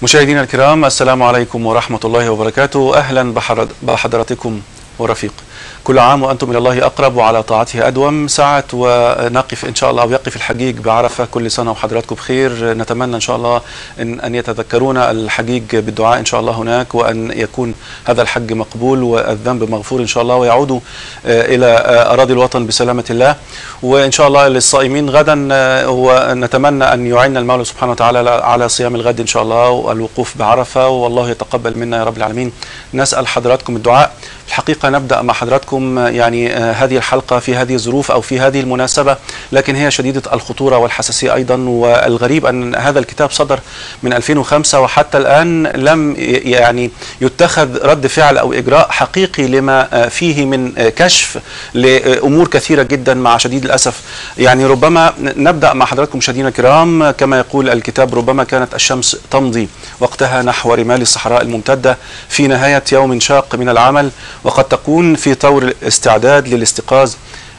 مشاهدينا الكرام، السلام عليكم ورحمة الله وبركاته. أهلا بحضراتكم ورفيق. كل عام وأنتم إلى الله أقرب وعلى طاعته أدوم. ساعة ونقف إن شاء الله، أو يقف الحجيج بعرفة. كل سنة وحضراتكم بخير. نتمنى إن شاء الله أن يتذكرون الحجيج بالدعاء إن شاء الله هناك، وأن يكون هذا الحج مقبول والذنب مغفور إن شاء الله، ويعودوا إلى أراضي الوطن بسلامة الله. وإن شاء الله للصائمين غدا، ونتمنى أن يعين المولى سبحانه وتعالى على صيام الغد إن شاء الله والوقوف بعرفة، والله يتقبل منا يا رب العالمين. نسأل حضراتكم الدعاء. الحقيقة نبدأ مع حضراتكم يعني هذه الحلقة في هذه الظروف أو في هذه المناسبة، لكن هي شديدة الخطورة والحساسية أيضا. والغريب أن هذا الكتاب صدر من 2005 وحتى الآن لم يعني يتخذ رد فعل أو إجراء حقيقي لما فيه من كشف لأمور كثيرة جدا مع شديد الأسف. يعني ربما نبدأ مع حضراتكم مشاهدينا الكرام، كما يقول الكتاب: ربما كانت الشمس تمضي وقتها نحو رمال الصحراء الممتدة في نهاية يوم شاق من العمل، وقد تكون في طور الاستعداد للاستيقاظ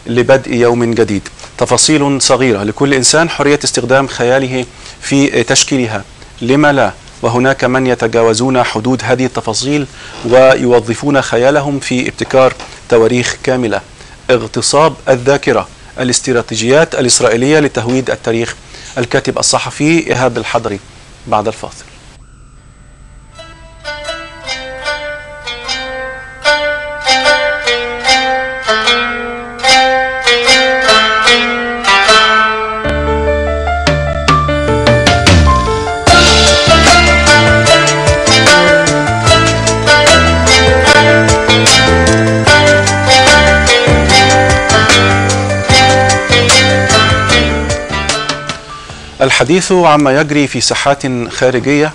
لبدء يوم جديد. تفاصيل صغيرة، لكل إنسان حرية استخدام خياله في تشكيلها، لما لا؟ وهناك من يتجاوزون حدود هذه التفاصيل ويوظفون خيالهم في ابتكار تواريخ كاملة. اغتصاب الذاكرة، الاستراتيجيات الإسرائيلية لتهويد التاريخ. الكاتب الصحفي إيهاب الحضري بعد الفاصل. الحديث عما يجري في ساحات خارجية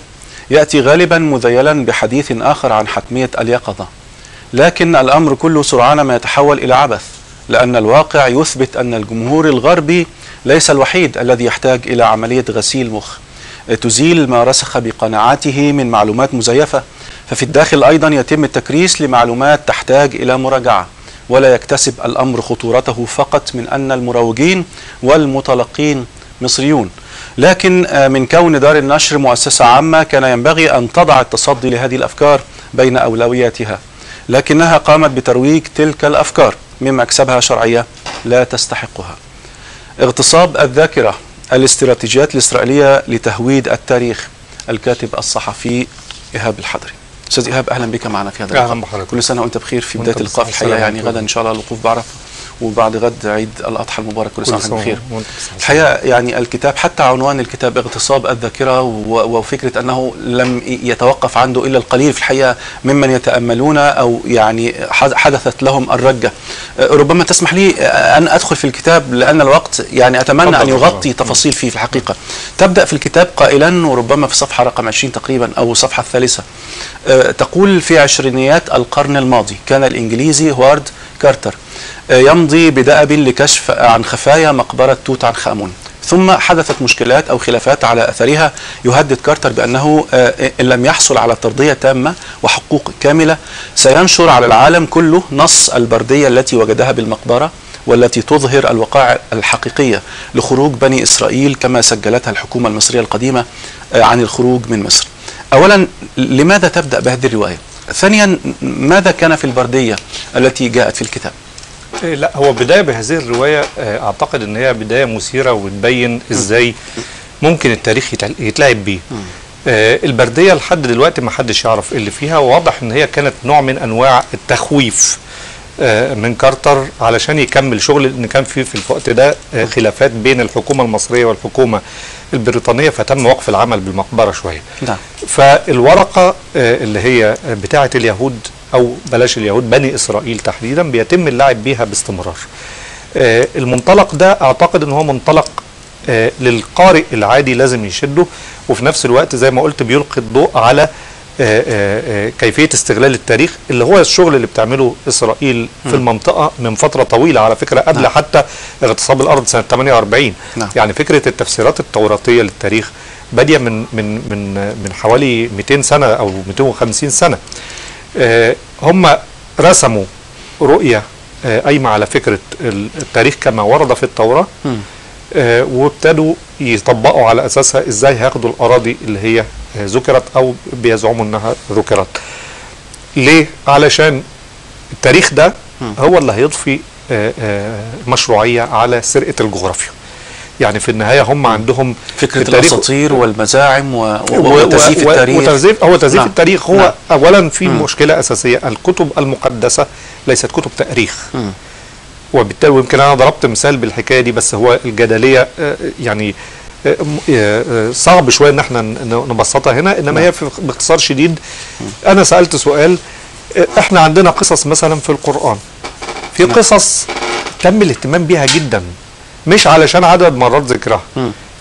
يأتي غالبا مذيلا بحديث آخر عن حتمية اليقظة، لكن الأمر كله سرعان ما يتحول إلى عبث، لأن الواقع يثبت أن الجمهور الغربي ليس الوحيد الذي يحتاج إلى عملية غسيل مخ تزيل ما رسخ بقناعاته من معلومات مزيفة. ففي الداخل أيضا يتم التكريس لمعلومات تحتاج إلى مراجعة، ولا يكتسب الأمر خطورته فقط من أن المروجين والمتلقين مصريون، لكن من كون دار النشر مؤسسة عامة كان ينبغي أن تضع التصدي لهذه الأفكار بين أولوياتها، لكنها قامت بترويج تلك الأفكار من مكسبها شرعية لا تستحقها. اغتصاب الذاكرة، الاستراتيجيات الإسرائيلية لتهويد التاريخ. الكاتب الصحفي إيهاب الحضري. أستاذ إيهاب، أهلا بك معنا في هذا اللقاء. كل سنة وأنت بخير في بداية اللقاء. في الحقيقة يعني غدا إن شاء الله الوقوف بعرفة، وبعد غد عيد الأضحى المبارك. كل سنة وأنت بخير. الحقيقة يعني الكتاب، حتى عنوان الكتاب اغتصاب الذاكرة، وفكرة أنه لم يتوقف عنده إلا القليل في الحقيقة ممن يتأملون أو يعني حدثت لهم الرجة. ربما تسمح لي أن أدخل في الكتاب لأن الوقت يعني أتمنى أن يغطي تفاصيل فيه في الحقيقة. تبدأ في الكتاب قائلا، وربما في صفحة رقم 20 تقريبا أو صفحة الثالثة، تقول: في عشرينيات القرن الماضي كان الإنجليزي هوارد كارتر يمضي بدأب لكشف عن خفايا مقبرة توت عنخ آمون، ثم حدثت مشكلات أو خلافات على أثرها. يهدد كارتر بأنه إن لم يحصل على ترضية تامة وحقوق كاملة سينشر على العالم كله نص البردية التي وجدها بالمقبرة، والتي تظهر الوقائع الحقيقية لخروج بني إسرائيل كما سجلتها الحكومة المصرية القديمة عن الخروج من مصر. أولا، لماذا تبدأ بهذه الرواية؟ ثانيا، ماذا كان في البردية التي جاءت في الكتاب؟ لا، هو بداية بهذه الرواية أعتقد أن هي بداية مثيرة وتبين إزاي ممكن التاريخ يتلعب بيه. البردية لحد دلوقتي ما حدش يعرف اللي فيها، وواضح أن هي كانت نوع من أنواع التخويف من كارتر علشان يكمل شغل، ان كان في الوقت ده خلافات بين الحكومه المصريه والحكومه البريطانيه، فتم وقف العمل بالمقبره شويه. نعم. فالورقه اللي هي بتاعه اليهود، او بلاش اليهود، بني اسرائيل تحديدا، بيتم اللعب بيها باستمرار. المنطلق ده اعتقد ان هو منطلق للقارئ العادي لازم يشده، وفي نفس الوقت زي ما قلت بيلقي الضوء على كيفية استغلال التاريخ، اللي هو الشغل اللي بتعمله إسرائيل في المنطقة من فترة طويلة على فكرة، قبل حتى اغتصاب الأرض سنة 48. يعني فكرة التفسيرات التوراتية للتاريخ بادية من حوالي 200 سنة أو 250 سنة. هم رسموا رؤية قايمة على فكرة التاريخ كما ورد في التوراة، وابتدوا يطبقوا على اساسها ازاي هياخدوا الاراضي اللي هي ذكرت او بيزعموا انها ذكرت. ليه؟ علشان التاريخ ده هو اللي هيضفي مشروعيه على سرقه الجغرافيا. يعني في النهايه هم عندهم فكره الاساطير والمزاعم وتزييف التاريخ. هو تزييف التاريخ هو اولا في مشكله اساسيه، الكتب المقدسه ليست كتب تاريخ. وبالتالي ويمكن انا ضربت مثال بالحكايه دي، بس هو الجدليه يعني صعب شويه ان احنا نبسطها هنا، انما هي باختصار شديد انا سالت سؤال. احنا عندنا قصص مثلا في القران، في قصص تم الاهتمام بيها جدا، مش علشان عدد مرات ذكرها،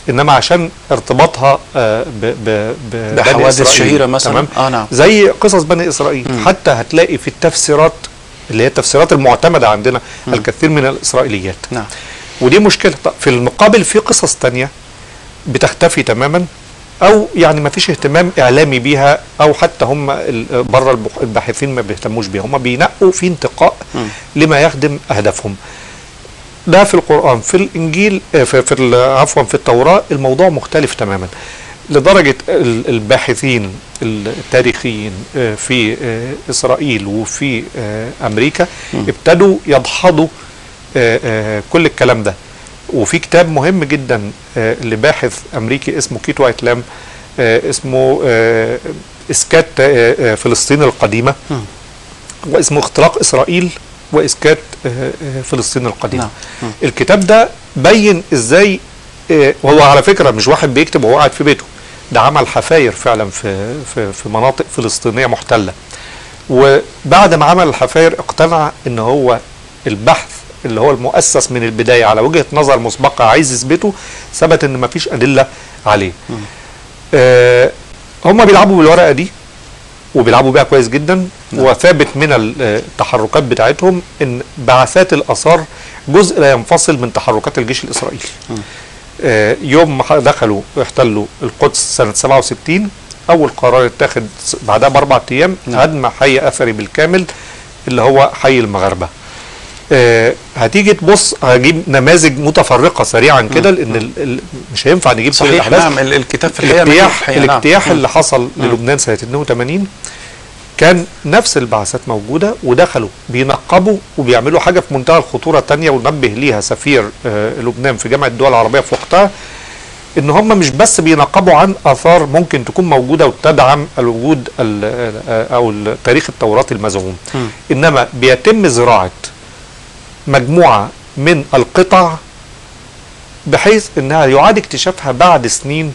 انما عشان ارتباطها بحوادث شهيره مثلا. نعم. زي قصص بني اسرائيل. حتى هتلاقي في التفسيرات اللي هي التفسيرات المعتمده عندنا الكثير من الاسرائيليات. نعم. ودي مشكله. في المقابل في قصص تانية بتختفي تماما، او يعني ما فيش اهتمام اعلامي بيها، او حتى هم بره الباحثين ما بيهتموش بيها، هم بينقوا في انتقاء لما يخدم اهدافهم. ده في القرآن. في الإنجيل عفوا في التوراة الموضوع مختلف تماما، لدرجة الباحثين التاريخيين في إسرائيل وفي أمريكا ابتدوا يدحضوا كل الكلام ده. وفي كتاب مهم جدا لباحث أمريكي اسمه كيت وايت لام، اسمه إسكات فلسطين القديمة، واسمه اختراق إسرائيل وإسكات فلسطين القديمة. نعم. الكتاب ده بين ازاي، وهو على فكرة مش واحد بيكتب وهو قاعد في بيته، ده عمل حفاير فعلا في مناطق فلسطينية محتلة. وبعد ما عمل الحفاير اقتنع ان هو البحث اللي هو المؤسس من البداية على وجهة نظر مسبقة عايز يثبته، ثبت ان مفيش أدلة عليه. هم بيلعبوا بالورقة دي وبيلعبوا بيها كويس جدا. وثابت من التحركات بتاعتهم ان بعثات الاثار جزء لا ينفصل من تحركات الجيش الاسرائيلي. يوم ما دخلوا احتلوا القدس سنه 67، اول قرار اتاخد بعدها ب4 ايام هدم حي اثري بالكامل اللي هو حي المغاربه. هتيجي تبص، هجيب نماذج متفرقه سريعا كده لان مش هينفع نجيب كل الاحداث. نعم. الكتاب في الحقيقه الاجتياح اللي حصل للبنان سنه 82 كان نفس البعثات موجوده، ودخلوا بينقبوا وبيعملوا حاجه في منتهى الخطوره تانية، ونبه ليها سفير لبنان في جامعه الدول العربيه في وقتها، ان هم مش بس بينقبوا عن اثار ممكن تكون موجوده وتدعم الوجود او التاريخ التوراتي المزعوم، انما بيتم زراعه مجموعة من القطع بحيث انها يعاد اكتشافها بعد سنين،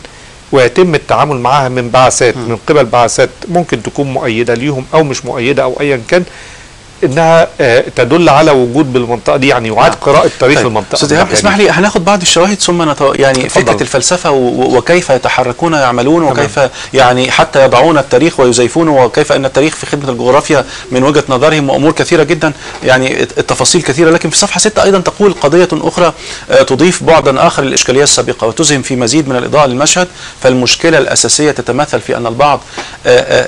ويتم التعامل معها من بعثات من قبل بعثات ممكن تكون مؤيدة ليهم او مش مؤيدة او ايا كان، انها تدل على وجود بالمنطقه دي، يعني يعاد قراءه تاريخ المنطقه. استاذ ايهاب اسمح لي هناخد بعض الشواهد ثم يعني فكره الفلسفه وكيف يتحركون ويعملون وكيف يعني حتى يضعون التاريخ ويزيفونه، وكيف ان التاريخ في خدمه الجغرافيا من وجهه نظرهم، وامور كثيره جدا يعني التفاصيل كثيره. لكن في صفحه 6 ايضا تقول قضيه اخرى تضيف بعدا اخر للاشكاليه السابقه وتزهم في مزيد من الاضاءه للمشهد. فالمشكله الاساسيه تتمثل في ان البعض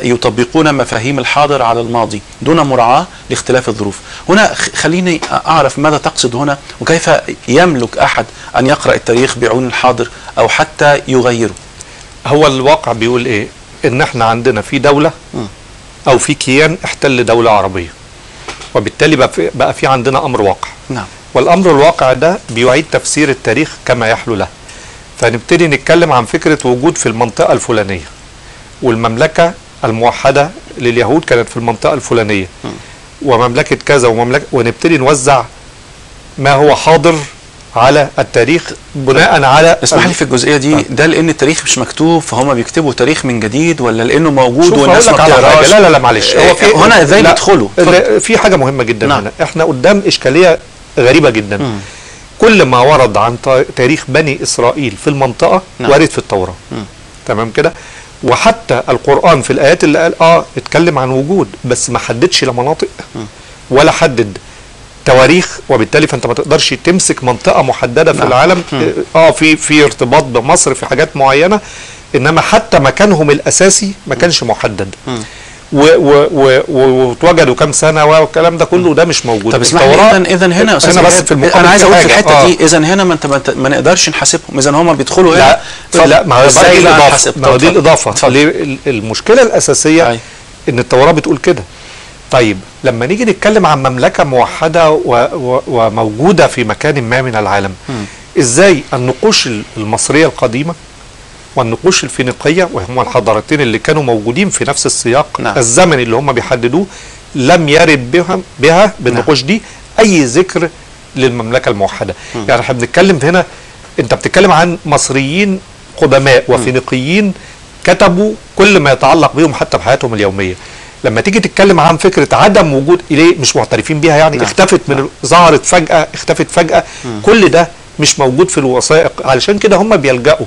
يطبقون مفاهيم الحاضر على الماضي دون مراعاه لاختلاف الظروف. هنا خليني أعرف ماذا تقصد هنا، وكيف يملك أحد أن يقرأ التاريخ بعيون الحاضر أو حتى يغيره؟ هو الواقع بيقول إيه؟ إن إحنا عندنا في دولة أو في كيان احتل دولة عربية، وبالتالي بقى في عندنا أمر واقع. نعم. والأمر الواقع ده بيعيد تفسير التاريخ كما يحلو له. فنبتدي نتكلم عن فكرة وجود في المنطقة الفلانية، والمملكة الموحدة لليهود كانت في المنطقة الفلانية، ومملكة كذا ومملكة، ونبتدي نوزع ما هو حاضر على التاريخ بناء على. اسمح لي في الجزئية دي، ده لأن التاريخ مش مكتوب فهم بيكتبوا تاريخ من جديد، ولا لأنه موجود والناس ما بتقراش؟ لا معلش، هو في هنا ازاي بيدخلوا؟ في حاجة مهمة جدا. نعم. هنا احنا قدام إشكالية غريبة جدا. كل ما ورد عن تاريخ بني إسرائيل في المنطقة وارد في التوراة. تمام كده؟ وحتى القرآن في الآيات اللي قال اتكلم عن وجود، بس ما حددش لا مناطق ولا حدد تواريخ، وبالتالي فانت ما تقدرش تمسك منطقة محددة في العالم. في ارتباط بمصر في حاجات معينة، انما حتى مكانهم الاساسي ما كانش محدد. واتوجدوا كام سنه والكلام ده كله، ده مش موجود. طب اسمح لي اذا هنا يا استاذ، بس في انا عايز اقول في الحته دي، اذا هنا ما نقدرش نحاسبهم، اذا هم بيدخلوا هنا. لا ما هو دي الاضافه، ما هو دي الاضافه. المشكله الاساسيه ان التوراه بتقول كده. طيب لما نيجي نتكلم عن مملكه موحده وموجوده في مكان ما من العالم، ازاي النقوش المصريه القديمه والنقوش الفينيقيه، وهم الحضارتين اللي كانوا موجودين في نفس السياق الزمني اللي هم بيحددوه، لم يرد بها بالنقوش دي اي ذكر للمملكه الموحده. يعني احنا بنتكلم هنا، انت بتتكلم عن مصريين قدماء وفينيقيين كتبوا كل ما يتعلق بهم حتى بحياتهم اليوميه. لما تيجي تتكلم عن فكره عدم وجود إليه، مش معترفين بيها يعني، اختفت من ظهرت فجاه، اختفت فجاه، كل ده مش موجود في الوثائق. علشان كده هم بيلجأوا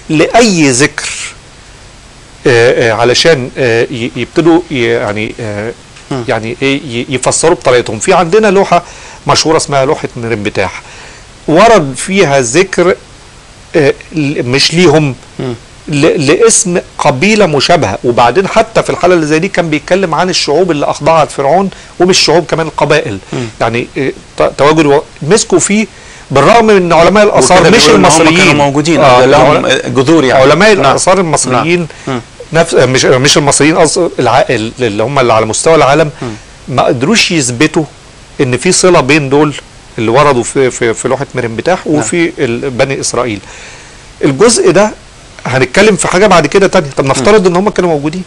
لأي ذكر علشان يبتدوا يعني يفسروا بطريقتهم. في عندنا لوحة مشهورة اسمها لوحة مرنبتاح، ورد فيها ذكر مش ليهم، لاسم قبيلة مشابهة. وبعدين حتى في الحالة اللي زي دي كان بيتكلم عن الشعوب اللي أخضعت فرعون، ومش شعوب كمان القبائل. يعني تواجد مسكوا فيه، بالرغم من ان علماء الاثار مش المصريين كانوا موجودين لهم جذور، يعني علماء الاثار المصريين نفس مش المصريين اللي هم اللي على مستوى العالم، ما قدروش يثبتوا ان في صله بين دول اللي وردوا في لوحه مرنبتاح وفي بني اسرائيل. الجزء ده هنتكلم في حاجه بعد كده تانية. طب نفترض ان هم كانوا موجودين،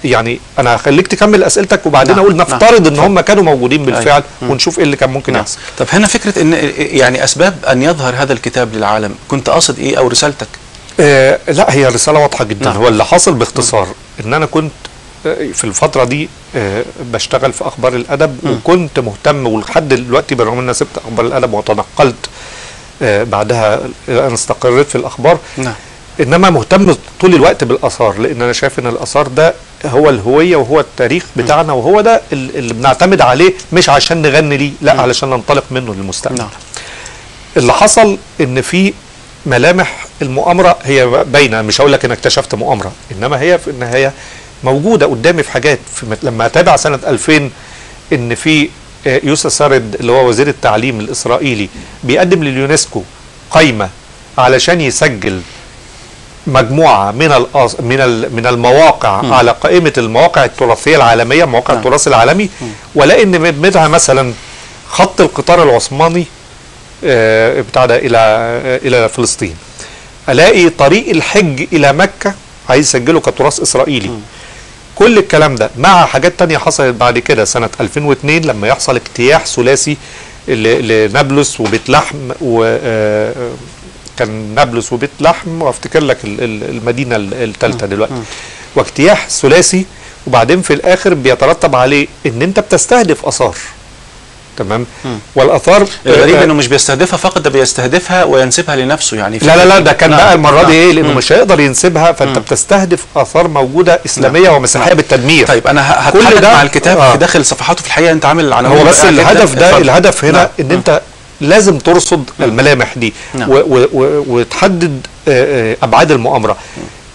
يعني انا هخليك تكمل اسئلتك وبعدين اقول نفترض ان هم كانوا موجودين بالفعل، ونشوف ايه اللي كان ممكن يحصل. طب هنا فكره ان يعني اسباب ان يظهر هذا الكتاب للعالم، كنت قاصد ايه او رسالتك؟ لا هي رساله واضحه جدا. هو اللي حصل باختصار ان انا كنت في الفتره دي بشتغل في اخبار الادب، وكنت مهتم، ولحد دلوقتي بالرغم ان انا سبت اخبار الادب وتنقلت بعدها انا استقريت في الاخبار، انما مهتم طول الوقت بالاثار، لان انا شايف ان الاثار ده هو الهويه وهو التاريخ بتاعنا، وهو ده اللي بنعتمد عليه، مش عشان نغني ليه، لا علشان ننطلق منه للمستقبل. اللي حصل ان في ملامح المؤامره هي باينه، مش هقول لك ان اكتشفت مؤامره، انما هي في النهايه موجوده قدامي في حاجات. لما اتابع سنه 2000 ان في يوسف سارد اللي هو وزير التعليم الاسرائيلي بيقدم لليونسكو قائمه علشان يسجل مجموعه من المواقع على قائمه المواقع التراثيه العالميه، مواقع التراث العالمي، ولاقي ان منها مثلا خط القطار العثماني بتاع ده الى فلسطين، الاقي طريق الحج الى مكه عايز يسجله كتراث اسرائيلي. كل الكلام ده مع حاجات تانية حصلت بعد كده سنه 2002 لما يحصل اجتياح ثلاثي لنابلس وبيت لحم، كان نابلس وبيت لحم، وافتكر لك المدينه الثالثه دلوقتي، واجتياح ثلاثي، وبعدين في الاخر بيترتب عليه ان انت بتستهدف اثار. تمام. والاثار الغريب انه مش بيستهدفها فقط، ده بيستهدفها وينسبها لنفسه يعني. لا ده كان بقى المره دي ايه، لانه مش هيقدر ينسبها، فانت بتستهدف اثار موجوده اسلاميه ومسيحيه بالتدمير. طيب انا هتحدث مع الكتاب في داخل صفحاته، في الحقيقه انت عامل عناوين. هو بس الهدف ده، الهدف هنا ان انت لازم ترصد الملامح دي وتحدد ابعاد المؤامره.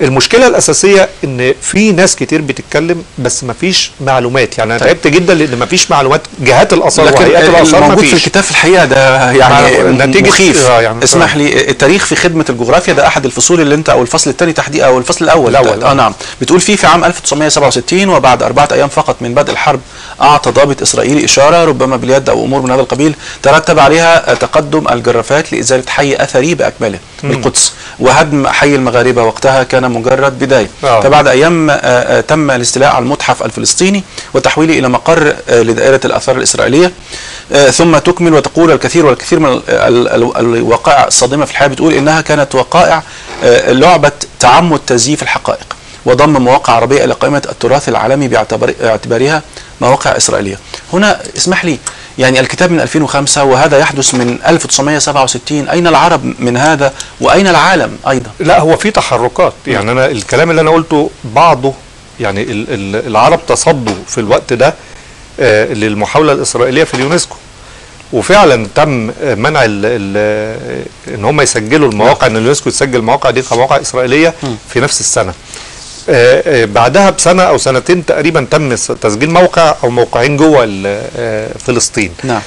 المشكله الاساسيه ان في ناس كتير بتتكلم بس ما فيش معلومات. يعني انا تعبت جدا لان ما فيش معلومات. جهات الاثار وهيئات الاثار موجود في الكتاب في الحقيقه ده يعني نتيجه مخيف. يعني اسمح لي، التاريخ في خدمه الجغرافيا ده احد الفصول اللي انت، او الفصل الثاني تحديدا، او الفصل الاول. نعم. بتقول فيه في عام 1967 وبعد 4 أيام فقط من بدء الحرب اعطى ضابط اسرائيلي اشاره ربما باليد او امور من هذا القبيل ترتب عليها تقدم الجرافات لازاله حي اثري باكمله بالقدس، وهدم حي المغاربه وقتها كان مجرد بدايه. فبعد ايام تم الاستيلاء على المتحف الفلسطيني وتحويله الى مقر لدائره الاثار الاسرائيليه. ثم تكمل وتقول الكثير والكثير من الوقائع الصادمه في الحياه بتقول انها كانت وقائع لعبه تعمد تزييف الحقائق وضم مواقع عربيه الى قائمه التراث العالمي باعتبارها مواقع اسرائيليه. هنا اسمح لي، يعني الكتاب من 2005 وهذا يحدث من 1967، أين العرب من هذا وأين العالم أيضا؟ لا هو في تحركات. يعني أنا الكلام اللي أنا قلته بعضه، يعني العرب تصدوا في الوقت ده للمحاولة الإسرائيلية في اليونسكو، وفعلا تم منع ان هم يسجلوا المواقع، ان اليونسكو تسجل المواقع دي كمواقع إسرائيلية في نفس السنة. بعدها بسنة أو سنتين تقريبا تم تسجيل موقع أو موقعين جوه فلسطين. نعم.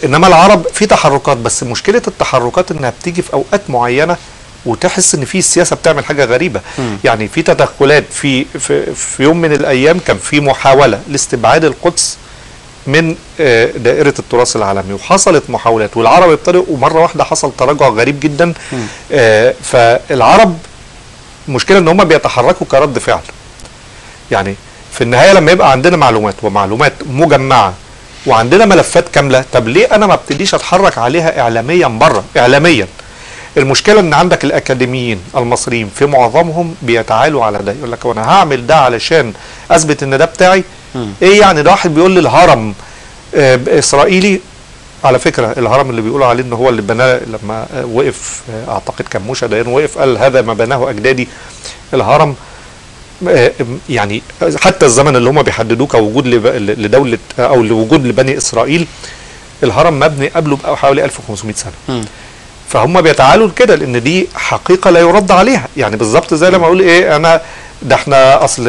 إنما العرب في تحركات، بس مشكلة التحركات إنها بتيجي في أوقات معينة وتحس إن في السياسة بتعمل حاجة غريبة. يعني في تدخلات في يوم من الأيام كان في محاولة لاستبعاد القدس من دائرة التراث العالمي، وحصلت محاولات والعرب ابتدوا، ومرة واحدة حصل تراجع غريب جدا. فالعرب مشكلة ان هم بيتحركوا كرد فعل. يعني في النهاية لما يبقى عندنا معلومات مجمعة وعندنا ملفات كاملة، طب ليه انا ما ابتديش اتحرك عليها اعلاميا بره؟ اعلاميا المشكلة ان عندك الاكاديميين المصريين في معظمهم بيتعالوا على ده، يقول لك وانا هعمل ده علشان اثبت ان ده بتاعي. ايه يعني؟ ده واحد بيقول لي الهرم اسرائيلي. على فكرة الهرم اللي بيقولوا عليه ان هو اللي بناه لما وقف، اعتقد كان موشى ديان وقف قال هذا ما بناه اجدادي. الهرم يعني حتى الزمن اللي هم بيحددوه كوجود لدولة او لوجود لبني اسرائيل، الهرم مبني قبله بحوالي 1500 سنة. فهم بيتعالوا كده لان دي حقيقة لا يرد عليها. يعني بالظبط زي لما اقول ايه، انا ده احنا اصل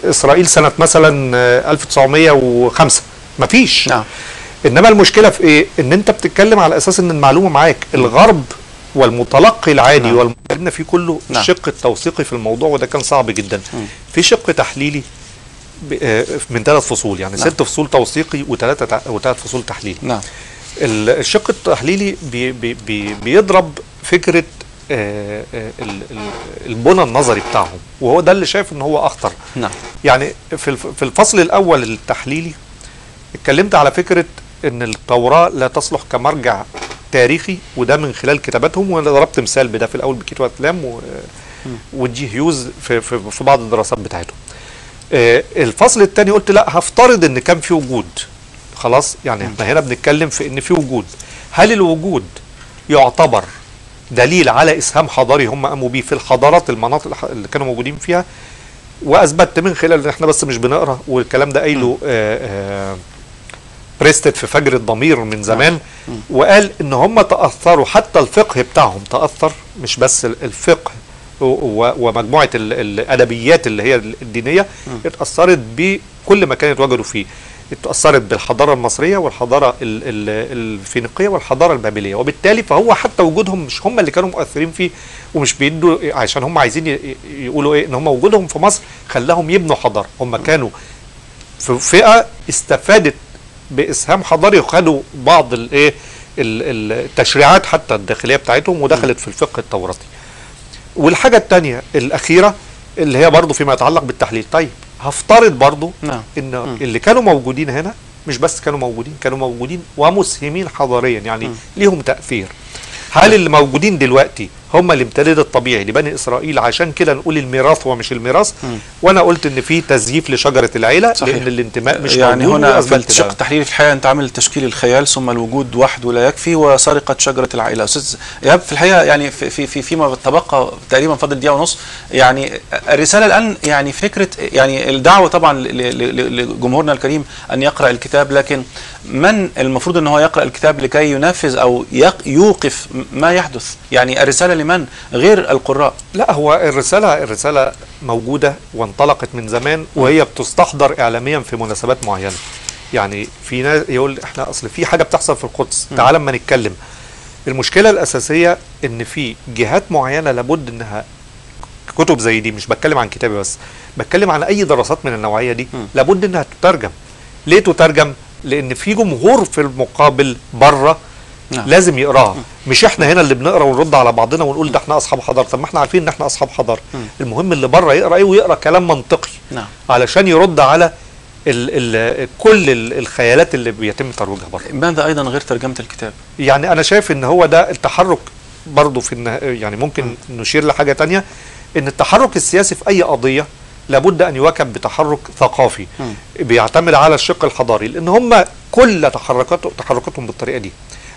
اسرائيل سنة مثلا 1905 مفيش. نعم. انما المشكله في ايه؟ ان انت بتتكلم على اساس ان المعلومه معاك. الغرب والمتلقي العادي نعم. والمتكلمنا فيه كله نعم. الشق التوثيقي في الموضوع، وده كان صعب جدا. في شق تحليلي من 3 فصول، يعني نعم. 6 فصول توثيقي و3 فصول تحليلي. نعم. الشق التحليلي بيضرب فكره البنى النظري بتاعهم، وهو ده اللي شايف ان هو اخطر. نعم. يعني في الفصل الاول التحليلي اتكلمت على فكره ان التوراة لا تصلح كمرجع تاريخي، وده من خلال كتاباتهم، وانا ضربت مثال بده في الاول بكيت واتلام وجي هيوز في بعض الدراسات بتاعتهم. الفصل الثاني قلت لا، هفترض ان كان في وجود، خلاص يعني احنا هنا بنتكلم في ان في وجود. هل الوجود يعتبر دليل على اسهام حضاري هم قاموا بيه في الحضارات المناطق اللي كانوا موجودين فيها؟ واثبتت من خلال ان احنا بس مش بنقرا، والكلام ده قايله بريستد في فجر الضمير من زمان. وقال ان هم تاثروا، حتى الفقه بتاعهم تاثر، مش بس الفقه ومجموعه الادبيات اللي هي الدينيه اتاثرت بكل مكان اتواجدوا فيه. اتاثرت بالحضاره المصريه والحضاره الفينيقيه والحضاره البابليه، وبالتالي فهو حتى وجودهم مش هم اللي كانوا مؤثرين فيه، ومش بيدوا عشان هم عايزين يقولوا ايه ان هم وجودهم في مصر خلاهم يبنوا حضاره. هم كانوا في فئه استفادت باسهام حضاري، وخدوا بعض التشريعات حتى الداخليه بتاعتهم ودخلت في الفقه التوراتي. والحاجه الثانيه الاخيره اللي هي برضو فيما يتعلق بالتحليل، طيب هفترض برضو ان اللي كانوا موجودين هنا مش بس كانوا موجودين ومسهمين حضاريا، يعني ليهم تأثير. هل اللي موجودين دلوقتي هم الامتداد الطبيعي لبني اسرائيل؟ عشان كده نقول الميراث ومش الميراث. وانا قلت ان في تزييف لشجره العيله، صحيح. لان الانتماء مش يعني موجود. هنا في الشق التحليلي في الحقيقه انت عامل تشكيل الخيال، ثم الوجود وحده لا يكفي، وسرقه شجره العائله. استاذ ايهاب، في الحقيقه يعني فيما تبقى تقريبا فاضل دقيقه ونص، يعني الرساله الان يعني فكره، يعني الدعوه طبعا لجمهورنا الكريم ان يقرا الكتاب، لكن من المفروض ان هو يقرا الكتاب لكي ينفذ او يوقف ما يحدث؟ يعني الرساله لمن غير القراء؟ لا، هو الرساله موجوده وانطلقت من زمان، وهي بتستحضر اعلاميا في مناسبات معينه. يعني في ناس يقول احنا اصل في حاجه بتحصل في القدس، تعال اما نتكلم. المشكله الاساسيه ان في جهات معينه لابد انها كتب زي دي، مش بتكلم عن كتابي بس، بتكلم عن اي دراسات من النوعيه دي، لابد انها تترجم. ليه تترجم؟ لان في جمهور في المقابل بره لازم يقراها. مش احنا هنا اللي بنقرا ونرد على بعضنا ونقول ده احنا اصحاب حضاره. طب ما احنا عارفين ان احنا اصحاب حضاره. المهم اللي بره يقرا ايه، ويقرا كلام منطقي علشان يرد على كل الخيالات اللي بيتم ترويجها بره. ماذا ايضا غير ترجمه الكتاب؟ يعني انا شايف ان هو ده التحرك برضه في يعني ممكن نشير لحاجه تانية، ان التحرك السياسي في اي قضيه لابد ان يواكب بتحرك ثقافي بيعتمد على الشق الحضاري، لان هم كل تحركاتهم بالطريقه دي،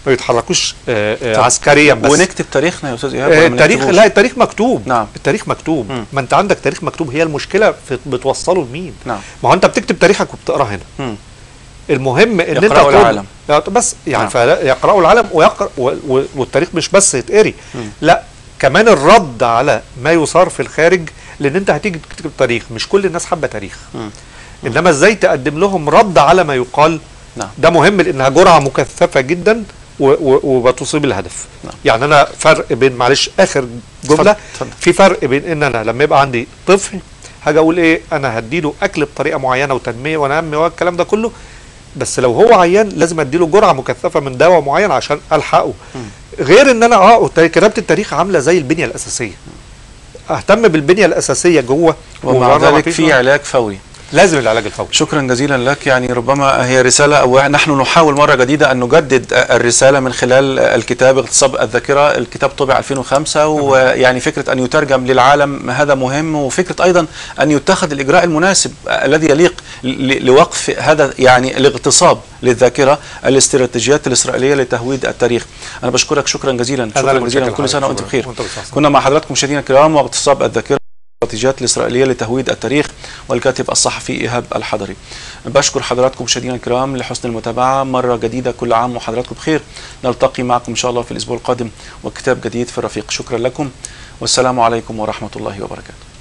ما بيتحركوش عسكريا بس. ونكتب تاريخنا يا استاذ ايهاب؟ التاريخ لا، التاريخ مكتوب. نعم. التاريخ مكتوب. ما انت عندك تاريخ مكتوب، هي المشكله بتوصله لمين؟ نعم. ما هو انت بتكتب تاريخك وبتقرا هنا. المهم ان انت يقرأوا العالم بس، يعني فيقرأوا العالم والتاريخ مش بس يتقري، لا كمان الرد على ما يثار في الخارج لان انت هتيجي تكتب تاريخ، مش كل الناس حابه تاريخ. انما ازاي تقدم لهم رد على ما يقال، نعم. ده مهم لانها جرعه مكثفه جدا وبتصيب الهدف. نعم. يعني انا فرق بين، معلش اخر جمله، في فرق بين ان انا لما يبقى عندي طفل هاجي اقول ايه، انا هديله اكل بطريقه معينه وتنميه ونمي والكلام ده كله، بس لو هو عيان لازم اديله جرعه مكثفه من دواء معين عشان الحقه. غير ان انا كتابه التاريخ عامله زي البنيه الاساسيه، اهتم بالبنيه الاساسيه جوه، ومع ذلك في علاج فوري. لازم العلاج الفوري. شكرا جزيلا لك. يعني ربما هي رسالة، أو نحن نحاول مرة جديدة أن نجدد الرسالة من خلال الكتاب اغتصاب الذاكرة. الكتاب طبع 2005، ويعني فكرة أن يترجم للعالم هذا مهم، وفكرة أيضا أن يتخذ الإجراء المناسب الذي يليق لوقف هذا يعني الاغتصاب للذاكرة، الاستراتيجيات الإسرائيلية لتهويد التاريخ. أنا بشكرك شكرا جزيلا. شكرا جزيلا، كل سنة وأنتم بخير. كنا مع حضراتكم مشاهدينا الكرام واغتصاب الذاكرة، الاستراتيجيات الإسرائيلية لتهويد التاريخ، والكاتب الصحفي إيهاب الحضري. بشكر حضراتكم مشاهدينا الكرام لحسن المتابعة. مرة جديدة كل عام وحضراتكم بخير. نلتقي معكم إن شاء الله في الأسبوع القادم وكتاب جديد في الرفيق. شكرا لكم، والسلام عليكم ورحمة الله وبركاته.